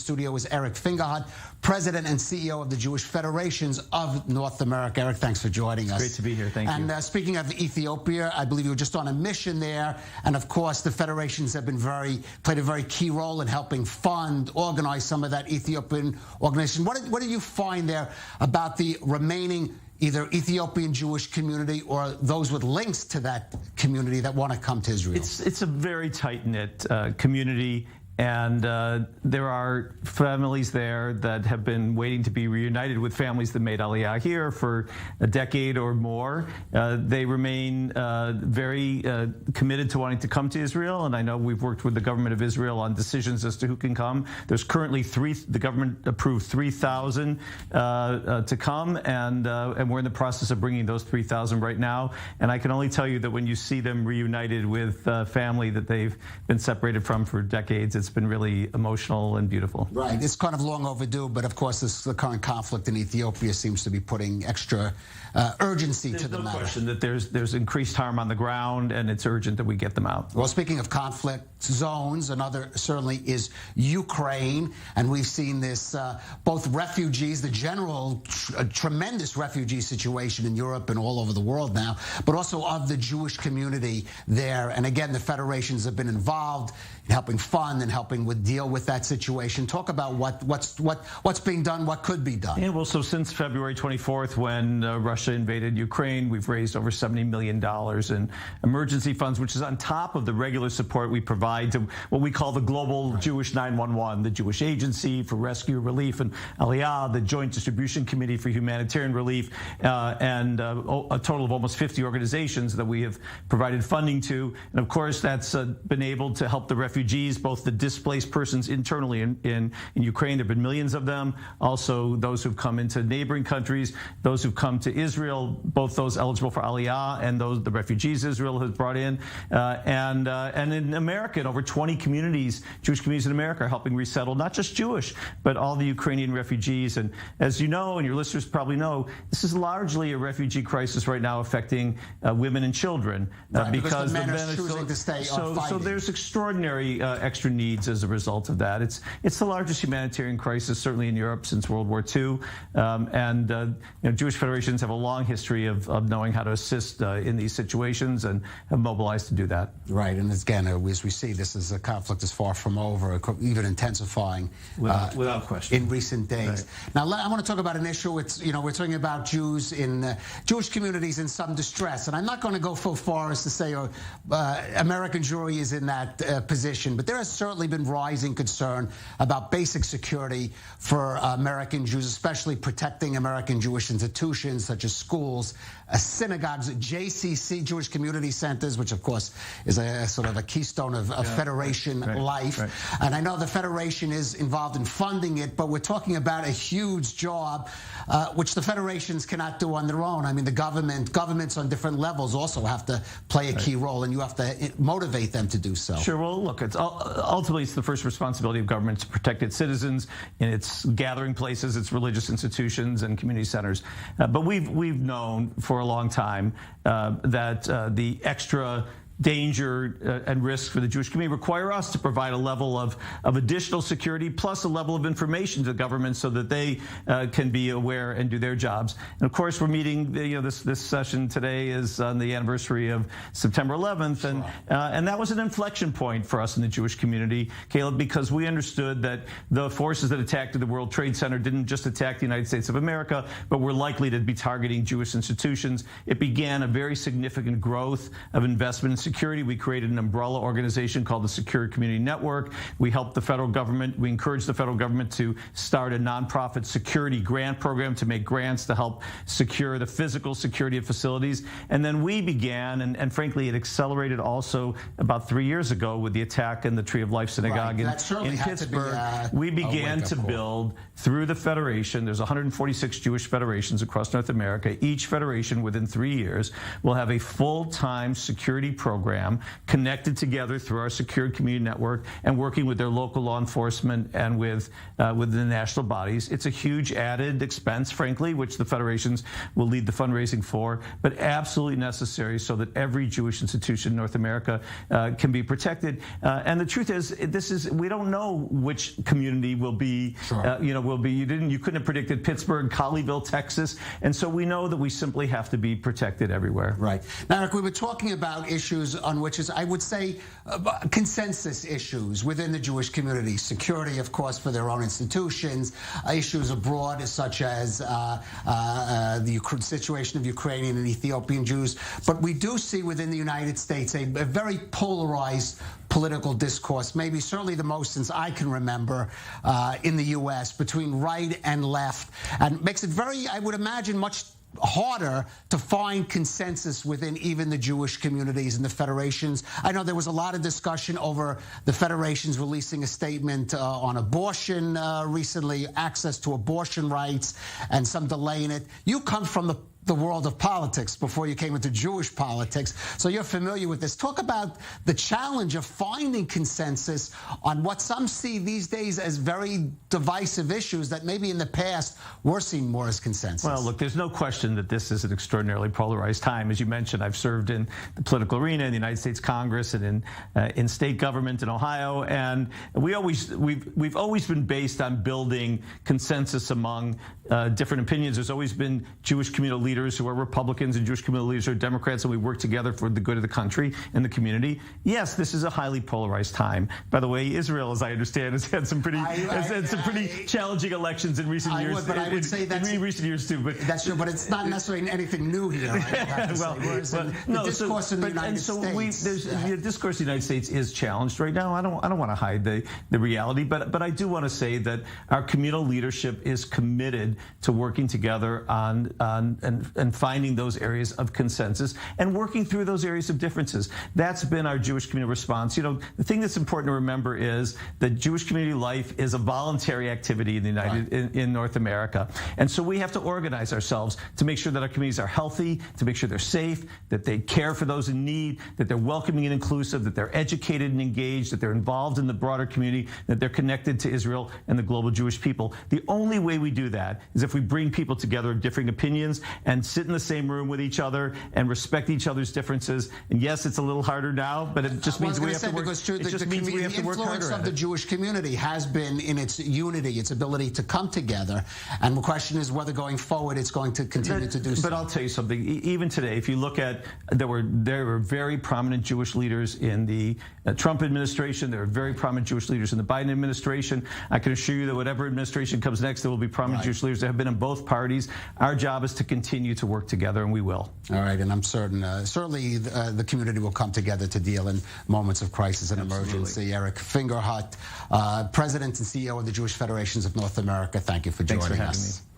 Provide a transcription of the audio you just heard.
studio is Eric Fingerhut, President and CEO of the Jewish Federations of North America. Eric, thanks for joining us. Great to be here. Thank you. And speaking of Ethiopia, I believe you were just on a mission there. And of course, the federations have been played a very key role in helping fund, organize some of that Ethiopian organization. What did you find there about the remaining either Ethiopian Jewish community or those with links to that community that want to come to Israel? It's a very tight-knit community, and there are families there that have been waiting to be reunited with families that made Aliyah here for a decade or more. They remain very committed to wanting to come to Israel, and I know we've worked with the government of Israel on decisions as to who can come. There's currently the government approved 3,000 to come, and we're in the process of bringing those 3,000 right now. And I can only tell you that when you see them reunited with family that they've been separated from for decades, it's been really emotional and beautiful. Right. It's kind of long overdue, but of course the current conflict in Ethiopia seems to be putting extra urgency to the matter. There's no question that there's increased harm on the ground, and it's urgent that we get them out. Well, speaking of conflict zones, another certainly is Ukraine, and we've seen this, both refugees, the general tremendous refugee situation in Europe and all over the world now, but also of the Jewish community there. And again, the federations have been involved in helping fund and helping deal with that situation. Talk about what's being done, what could be done. Yeah, well, so since February 24th, when Russia invaded Ukraine, we've raised over $70 million in emergency funds, which is on top of the regular support we provide to what we call the Global Jewish 911, the Jewish Agency for Rescue, Relief, and Aliyah, the Joint Distribution Committee for Humanitarian Relief, and a total of almost 50 organizations that we have provided funding to. And of course, that's been able to help the refugees, both the displaced persons internally in Ukraine. There have been millions of them. Also, those who've come into neighboring countries, those who've come to Israel, both those eligible for Aliyah and those the refugees Israel has brought in, and in America, in over 20 communities, Jewish communities in America, are helping resettle not just Jewish, but all the Ukrainian refugees. And as you know, and your listeners probably know, this is largely a refugee crisis right now affecting women and children, because the men are choosing to stay fighting. So there's extraordinary extra needs as a result of that. It's the largest humanitarian crisis, certainly in Europe, since World War II. Jewish federations have a long history of knowing how to assist in these situations and have mobilized to do that. Right, and again, as we see, this is a conflict is far from over, even intensifying without question in recent days. Right. Now, I want to talk about an issue. We're talking about Jews in Jewish communities in some distress, and I'm not going to go so far as to say American Jewry is in that position, but there has certainly been rising concern about basic security for American Jews, especially protecting American Jewish institutions such as schools, synagogues, JCC, Jewish Community Centers, which of course is a sort of a keystone of Federation life. Right. And I know the Federation is involved in funding it, but we're talking about a huge job, which the Federations cannot do on their own. I mean, the governments on different levels also have to play a key role, and you have to motivate them to do so. Sure. Well, look, ultimately it's the first responsibility of government to protect its citizens in its gathering places, its religious institutions, and community centers. But we've known for a long time that the extra danger and risk for the Jewish community require us to provide a level of additional security plus a level of information to the government so that they can be aware and do their jobs. And of course, we're meeting, this session today is on the anniversary of September 11th, and that was an inflection point for us in the Jewish community, Caleb, because we understood that the forces that attacked the World Trade Center didn't just attack the United States of America, but were likely to be targeting Jewish institutions. It began a very significant growth of investment in security. We created an umbrella organization called the Secure Community Network. We helped the federal government. We encouraged the federal government to start a nonprofit security grant program to make grants to help secure the physical security of facilities. And then we began, and frankly, it accelerated also about 3 years ago with the attack in the Tree of Life Synagogue in Pittsburgh. We began to build through the Federation. There's 146 Jewish federations across North America. Each federation within 3 years will have a full-time security program program, connected together through our secured community network and working with their local law enforcement and with the national bodies. It's a huge added expense, frankly, which the federations will lead the fundraising for, but absolutely necessary so that every Jewish institution in North America can be protected. And the truth is, we don't know which community will be, you couldn't have predicted Pittsburgh, Colleyville, Texas, and so we know that we simply have to be protected everywhere. Right. Now, Eric, we were talking about issues on which is, I would say, consensus issues within the Jewish community. Security, of course, for their own institutions, issues abroad such as the situation of Ukrainian and Ethiopian Jews. But we do see within the United States a very polarized political discourse, maybe certainly the most since I can remember in the U.S., between right and left, and makes it very, I would imagine, much harder to find consensus within even the Jewish communities and the federations. I know there was a lot of discussion over the federations releasing a statement on abortion recently, access to abortion rights, and some delay in it. You come from the world of politics before you came into Jewish politics, so you're familiar with this. Talk about the challenge of finding consensus on what some see these days as very divisive issues that maybe in the past were seen more as consensus. Well, look, there's no question that this is an extraordinarily polarized time. As you mentioned, I've served in the political arena in the United States Congress and in state government in Ohio, and we've always been based on building consensus among different opinions. There's always been Jewish community leaders who are Republicans and Jewish community leaders who are Democrats, and we work together for the good of the country and the community. Yes, this is a highly polarized time. By the way, Israel, as I understand, has had some pretty challenging elections in recent years. But I would say that's in recent years too. But that's true. But it's not necessarily anything new here. The discourse in the United States. The discourse in the United States is challenged right now. I don't want to hide the reality, but I do want to say that our communal leadership is committed to working together on and finding those areas of consensus and working through those areas of differences. That's been our Jewish community response. You know, the thing that's important to remember is that Jewish community life is a voluntary activity in the in North America. And so we have to organize ourselves to make sure that our communities are healthy, to make sure they're safe, that they care for those in need, that they're welcoming and inclusive, that they're educated and engaged, that they're involved in the broader community, that they're connected to Israel and the global Jewish people. The only way we do that is if we bring people together of differing opinions and sit in the same room with each other and respect each other's differences. And yes, it's a little harder now, but it just means we have to work. The influence of the Jewish community has been in its unity, its ability to come together. And the question is whether going forward it's going to continue to do so. But I'll tell you something. Even today, if you look at, there were very prominent Jewish leaders in the Trump administration. There are very prominent Jewish leaders in the Biden administration. I can assure you that whatever administration comes next, there will be prominent Jewish leaders that have been in both parties. Our job is to continue to work together, and we will. All right, and I'm certain, certainly the community will come together to deal in moments of crisis and emergency. Eric Fingerhut, President and CEO of the Jewish Federations of North America, thank you for joining us. Thanks for having me.